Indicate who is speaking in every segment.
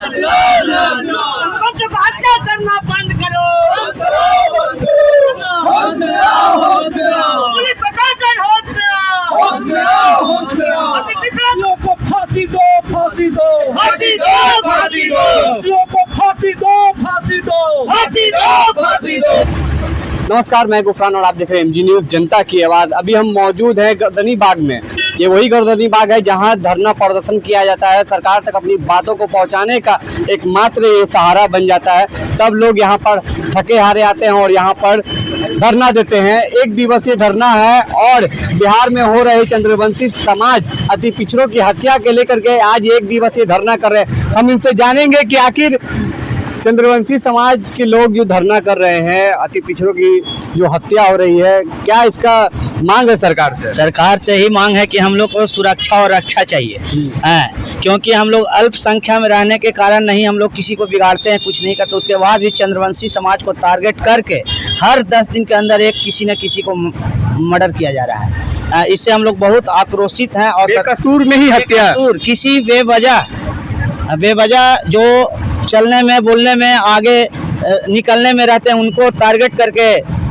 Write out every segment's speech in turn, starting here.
Speaker 1: बच्चों को हत्या करना बंद करो। पुलिस प्रशासन होश में आओ। अति पिछड़ों को फांसी दो, फांसी दो, फांसी दो, फांसी दो, को फांसी दो, फांसी दो, फांसी दो, फांसी दो।
Speaker 2: नमस्कार, मैं गुफरान और आप देख रहे हैं एमजी न्यूज़ जनता की आवाज़। अभी हम मौजूद हैं गर्दनी बाग में। ये वही गर्दनी बाग है जहां धरना प्रदर्शन किया जाता है। सरकार तक अपनी बातों को पहुंचाने का एकमात्र ये सहारा बन जाता है। तब लोग यहां पर थके हारे आते हैं और यहां पर धरना देते हैं। एक दिवसीय धरना है और बिहार में हो रहे चंद्रवंशी समाज अति पिछड़ों की हत्या के लेकर के आज एक दिवसीय धरना कर रहे हैं। हम इनसे जानेंगे कि आखिर चंद्रवंशी समाज के लोग जो धरना कर रहे हैं, अति पिछड़ों की जो हत्या हो रही है, क्या इसका मांग है सरकार से?
Speaker 3: सरकार से ही मांग है कि हम लोग को सुरक्षा और रक्षा चाहिए है, क्योंकि हम लोग अल्पसंख्या में रहने के कारण नहीं हम लोग किसी को बिगाड़ते हैं, कुछ नहीं करते। उसके बाद भी चंद्रवंशी समाज को टारगेट करके हर 10 दिन के अंदर एक किसी न किसी को मर्डर किया जा रहा है। इससे हम लोग बहुत आक्रोशित हैं। और
Speaker 2: बेकसूर में ही हत्या,
Speaker 3: किसी बेवजह जो चलने में, बोलने में, आगे निकलने में रहते हैं, उनको टारगेट करके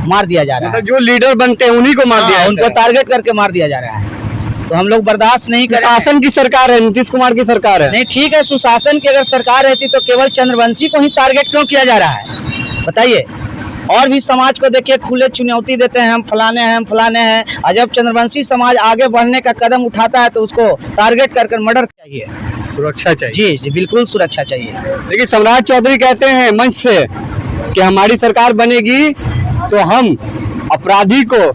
Speaker 3: मार दिया जा रहा है।
Speaker 2: जो लीडर बनते हैं उन्हीं को मार दिया,
Speaker 3: उनको टारगेट करके मार दिया जा रहा है। तो हम लोग बर्दाश्त नहीं कर।
Speaker 2: शासन की सरकार है, नीतीश कुमार की सरकार है।
Speaker 3: नहीं, ठीक है, सुशासन की अगर सरकार रहती तो केवल चंद्रवंशी को ही टारगेट क्यों किया जा रहा है, बताइए। और भी समाज को देखिए, खुले चुनौती देते हैं, हम फलाने हैं, हम फलाने हैं। और जब चंद्रवंशी समाज आगे बढ़ने का कदम उठाता है तो उसको टारगेट कर मर्डर चाहिए,
Speaker 2: सुरक्षा चाहिए।
Speaker 3: जी, बिल्कुल सुरक्षा चाहिए।
Speaker 2: लेकिन सम्राट चौधरी कहते हैं मंच से कि हमारी सरकार बनेगी तो हम अपराधी को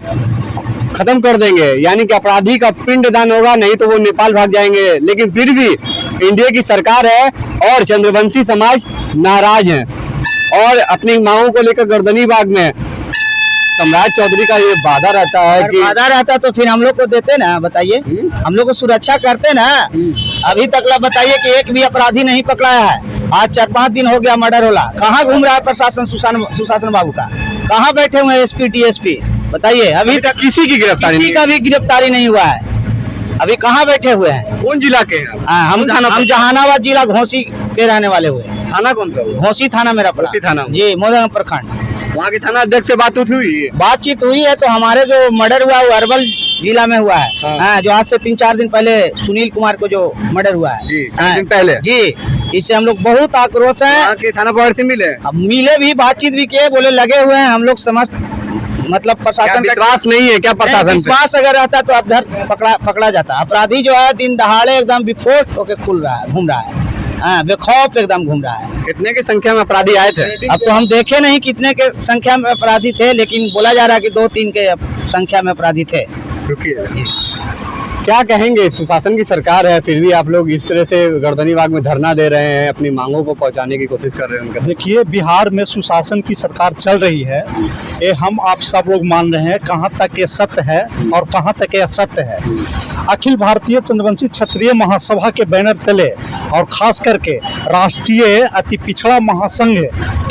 Speaker 2: खत्म कर देंगे, यानी कि अपराधी का पिंडदान होगा, नहीं तो वो नेपाल भाग जाएंगे। लेकिन फिर भी इंडिया की सरकार है और चंद्रवंशी समाज नाराज है और अपनी मांगों को लेकर गर्दनी बाग में सम्राट चौधरी का ये वादा रहता है कि
Speaker 3: वादा रहता तो फिर हम लोग को देते ना, बताइए, हम लोग को सुरक्षा करते ना। अभी तक बताइए कि एक भी अपराधी नहीं पकड़ाया है। आज 4-5 दिन हो गया मर्डर होला। कहाँ घूम रहा है प्रशासन? सुशासन बाबू का कहाँ बैठे हुए एसपी डीएसपी, बताइए। अभी तक किसी की गिरफ्तारी नहीं हुआ है। अभी कहाँ बैठे हुए हैं?
Speaker 2: कौन जिला के हैं?
Speaker 3: हम जहानाबाद जिला घोसी के रहने वाले हुए।
Speaker 2: थाना कौन सा? घोसी
Speaker 3: थाना मेरा पड़ा।
Speaker 2: थाना
Speaker 3: जी, मोदन प्रखंड।
Speaker 2: वहाँ के थाना अध्यक्ष से बातचीत हुई है।
Speaker 3: तो हमारे जो मर्डर हुआ वो अरवल जिला में हुआ है। जो आज से 3-4 दिन पहले सुनील कुमार को जो मर्डर हुआ है,
Speaker 2: जी, 4 दिन पहले। जी,
Speaker 3: इससे हम लोग बहुत आक्रोश है।
Speaker 2: थाना प्रभारी से मिले
Speaker 3: भी, बातचीत भी किए, बोले लगे हुए हैं हम लोग। समस्त मतलब प्रशासन का
Speaker 2: विश्वास नहीं है क्या? प्रशासन
Speaker 3: विश्वास अगर रहता तो अब पकड़ा जाता। अपराधी जो है दिन दहाड़े एकदम विस्फोट होके घूम रहा है, बेखौफ एकदम घूम रहा है।
Speaker 2: कितने की संख्या में अपराधी आए थे?
Speaker 3: अब तो हम देखे नहीं कितने के संख्या में अपराधी थे, लेकिन बोला जा रहा है कि 2-3 के संख्या में अपराधी थे।
Speaker 2: क्या कहेंगे? सुशासन की सरकार है, फिर भी आप लोग इस तरह से गर्दनी बाग में धरना दे रहे हैं, अपनी मांगों को पहुंचाने की कोशिश कर रहे हैं।
Speaker 4: देखिए, बिहार में सुशासन की सरकार चल रही है, ये हम आप सब लोग मान रहे हैं। कहां तक ये सत्य है और कहां तक ये असत्य है, अखिल भारतीय चंद्रवंशी क्षत्रिय महासभा के बैनर तले और खास करके राष्ट्रीय अति पिछड़ा महासंघ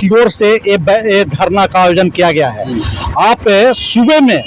Speaker 4: की ओर से ये धरना का आयोजन किया गया है। आप सुबह में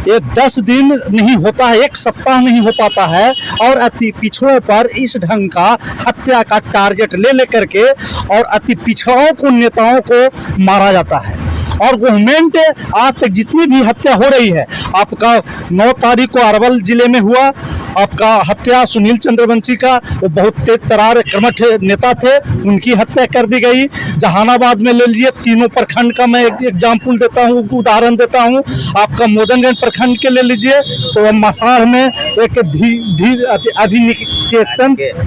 Speaker 4: ये 10 दिन नहीं होता है, 1 सप्ताह नहीं हो पाता है और अति पिछड़ों पर इस ढंग का हत्या का टारगेट ले करके और अति पिछड़ों को, नेताओं को मारा जाता है। और गवर्नमेंट आज तक जितनी भी हत्या हो रही है, आपका 9 तारीख को अरवल जिले में हुआ, आपका हत्या सुनील चंद्रवंशी का, वो बहुत तेज तरार कर्मठ नेता थे, उनकी हत्या कर दी गई। जहानाबाद में ले लीजिए, तीनों प्रखंड का मैं एक एग्जाम्पल देता हूँ, उदाहरण देता हूँ। आपका मोदनगंज प्रखंड के ले लीजिए तो मसाढ़ में एक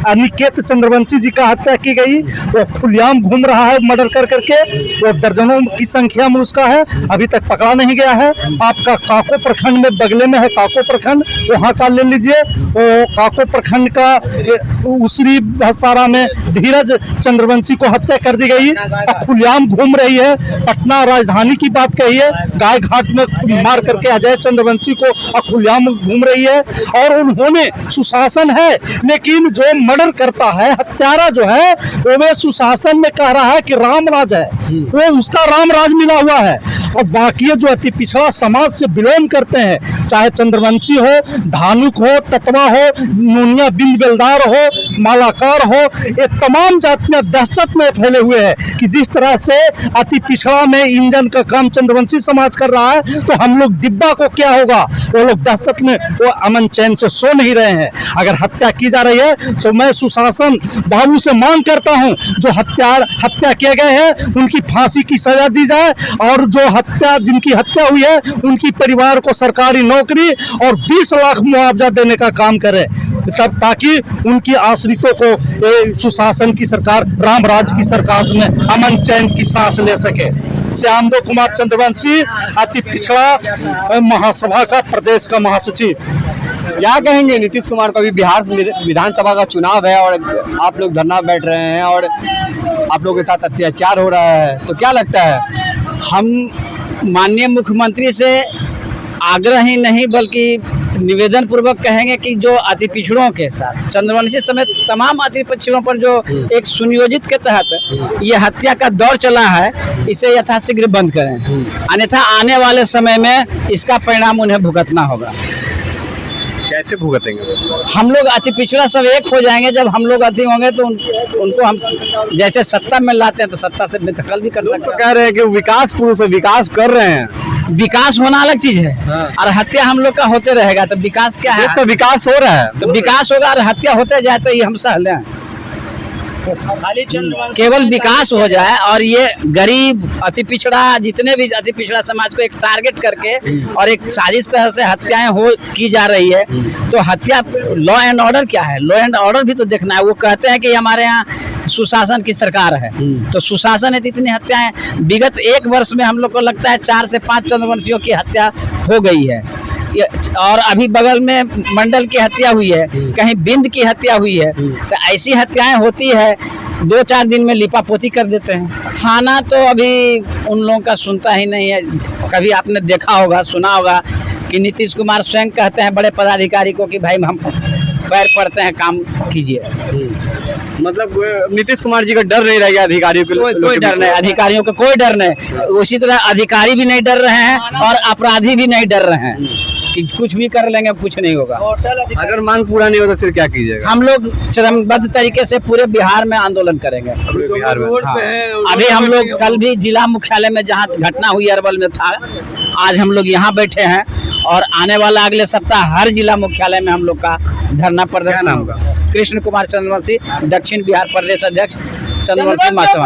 Speaker 4: अनिकेत चंद्रवंशी जी का हत्या की गई। वो खुलेआम घूम रहा है मर्डर करके, वो दर्जनों की संख्या में उसका है, अभी तक पकड़ा नहीं गया है। आपका काको प्रखंड में, बगले में है काको प्रखंड, वहाँ का ले लीजिए, वो काको प्रखंड का उसरी भसारा में धीरज चंद्रवंशी को हत्या कर दी गई। खुलेआम घूम रही है। पटना राजधानी की बात कही है, गाय घाट में मार करके अजय चंद्रवंशी को खुलेआम घूम रही है। और उन्होंने, सुशासन है लेकिन जो मर्डर करता है, हत्यारा जो है, वो सुशासन में कह रहा है कि राम राज है, वो उसका राम राज मिला हुआ है। और बाकी जो अति पिछड़ा समाज से बिलोंग करते हैं, चाहे चंद्रवंशी हो, धानुक हो, ततवा हो, नूनिया बिंद बेलदार हो, मालाकार हो, ये तमाम जातियां दहशत में फैले हुए हैं कि जिस तरह से अति पिछड़ा में इंजन का काम चंद्रवंशी समाज कर रहा है, तो हम लोग डिब्बा को क्या होगा। वो लोग दहशत में वो अमन चैन से सो नहीं रहे हैं। अगर हत्या की जा रही है तो मैं सुशासन बाबू से मांग करता हूं, जो हत्या किए गए हैं उनकी फांसी की सजा दी जाए, और जो जिनकी हत्या हुई है उनकी परिवार को सरकारी नौकरी और 20 लाख मुआवजा देने का काम करे, तब ताकि उनकी आश्रितों को सुशासन की सरकार, रामराज की सरकार में अमन चैन की सांस ले सके। श्यामदेव कुमार चंद्रवंशी, अति पिछड़ा महासभा का प्रदेश का महासचिव।
Speaker 2: क्या कहेंगे नीतीश कुमार को? अभी बिहार विधानसभा का चुनाव है और आप लोग धरना बैठ रहे हैं और आप लोगों के साथ अत्याचार हो रहा है, तो क्या लगता है?
Speaker 3: हम माननीय मुख्यमंत्री से आग्रह ही नहीं बल्कि निवेदन पूर्वक कहेंगे कि जो अति पिछड़ों के साथ चंद्रवंशी समेत तमाम अति पिछड़ों पर जो एक सुनियोजित के तहत ये हत्या का दौर चला है, इसे यथाशीघ्र बंद करें, अन्यथा आने वाले समय में इसका परिणाम उन्हें भुगतना होगा।
Speaker 2: कैसे भुगतेंगे?
Speaker 3: हम लोग अति पिछड़ा सब एक हो जाएंगे। जब हम लोग अति होंगे तो उनको हम जैसे सत्ता में लाते हैं तो सत्ता से बेदखल भी कर सकते हैं।
Speaker 2: कह रहे हैं कि विकास पुरुष विकास कर रहे हैं।
Speaker 3: विकास होना अलग चीज है और हत्या हम लोग का होते रहेगा, तो विकास क्या है?
Speaker 2: तो विकास हो रहा है,
Speaker 3: तो विकास होगा और हत्या होते जाए तो ये हम सह लें। केवल विकास हो जाए और ये गरीब अति पिछड़ा, जितने भी अति पिछड़ा समाज को एक टारगेट करके और एक साजिश तरह से हत्याएं की जा रही है, तो हत्या, लॉ एंड ऑर्डर क्या है? लॉ एंड ऑर्डर भी तो देखना है। वो कहते हैं कि हमारे यहाँ सुशासन की सरकार है, तो सुशासन है तो इतनी हत्याएं विगत 1 वर्ष में हम लोग को लगता है 4 से 5 चंद्रवंशियों की हत्या हो गई है, और अभी बगल में मंडल की हत्या हुई है, कहीं बिंद की हत्या हुई है। तो ऐसी हत्याएं होती है, 2-4 दिन में लिपापोती कर देते हैं। थाना तो अभी उन लोगों का सुनता ही नहीं है। कभी आपने देखा होगा, सुना होगा कि नीतीश कुमार स्वयं कहते हैं बड़े पदाधिकारी को कि भाई हम पैर पड़ते हैं, काम कीजिए।
Speaker 2: मतलब नीतीश कुमार जी का डर नहीं रह गया अधिकारियों के?
Speaker 3: कोई डर नहीं, अधिकारियों का कोई डर नहीं। उसी तरह अधिकारी भी नहीं डर रहे हैं और अपराधी भी नहीं डर रहे हैं कि कुछ भी कर लेंगे, कुछ नहीं होगा।
Speaker 2: अगर मांग पूरा नहीं होता फिर क्या कीजिएगा?
Speaker 3: हम लोग चरणबद्ध तरीके से पूरे बिहार में आंदोलन करेंगे।
Speaker 2: बिहार में
Speaker 3: अभी हम लोग कल भी जिला मुख्यालय में जहाँ घटना हुई अरवल में था, आज हम लोग यहाँ बैठे हैं और आने वाला अगले सप्ताह हर जिला मुख्यालय में हम लोग का धरना प्रदर्शन होगा। कृष्ण कुमार चंद्रवंशी, दक्षिण बिहार प्रदेश अध्यक्ष, चंद्रवंशी महासभा।